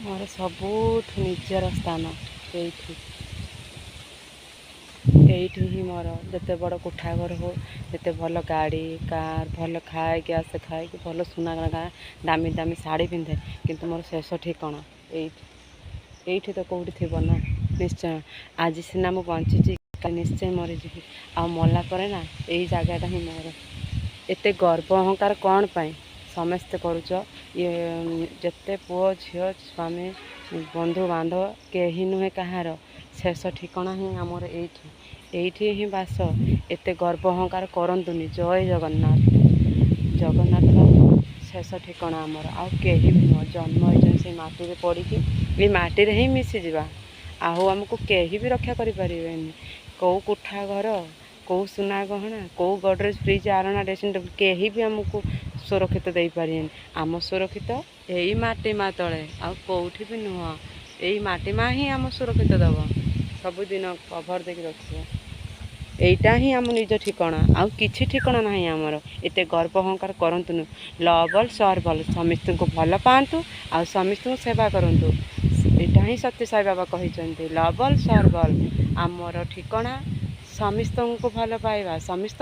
मोर सबुठु निजर स्थान एठी एठी ही मोर जिते बड़ कोठा घर हो जिते भल गाड़ी कार भल खाए गैस खाए कि भल सुना दामी दामी शाढ़ी पिंधे किंतु मोर शेष ठिकाना एठी तो कौटी थी ना निश्चय आज सीना मु बंची निश्चय मरीजी आ मला पर ना यही जगहटा ही मोर एते गर्व अहंकार कौन पाई समस्ते करुच ये जिते पुओ झील स्वामी बंधु बांधव कहीं नुहे कहार शेष ठिकाना ही आमर एठी ही बास एते गर्व अहंकार करंतुनी जय जगन्नाथ जगन्नाथ शेष ठिकाना आमर आउ कहीं भी नुह जन्म होइछन से माटी रे पड़ी ये माटी रे ही मिसी जिबा आहु हमको कहीं भी रक्षा करि परिबेनी कौ कोठा घर कौ सुना गहना कौ Godrej fridge Aarna dressing table कहीं भी हमको सुरक्षित दे पारे आम सुरक्षित यही माटी मा तले आ कौटी भी नुह यही माटी मा ही आम सुरक्षित दब सबुदिन कभर देकी रखिए यहीटा ही आम निज ठिकाना आउ किछि ठिकाना नहीं आमर एते गर्व अहंकार करंतुनु लबल सरबल समस्त को भल पातु आ समस्त को सेवा करंतु एटा ही सत्य साई बाबा कहिसंती लबल सरबल आमर ठिकाना समस्त को भल पाइबा समस्त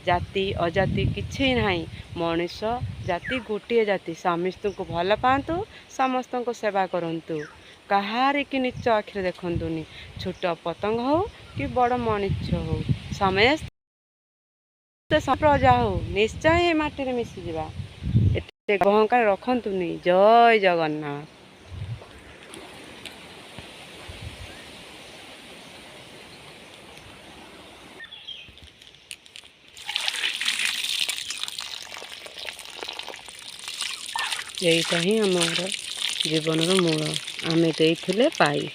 जाति अजाति किछि नहीं मनुष जाति गोटे जाति समस्त को भल पातु समस्त को सेवा करंतु कहार की नीच आखिर देखंतुनी छोट पतंग हो कि बड़ मनुष्य हो समस्त प्रजा हो निश्चय ये माटी रे मिसी जिबा एते अहंकार रखंतुनी जय जगन्नाथ। यहीटा ही आमर जीवन मूल आमे देइथिले पाई।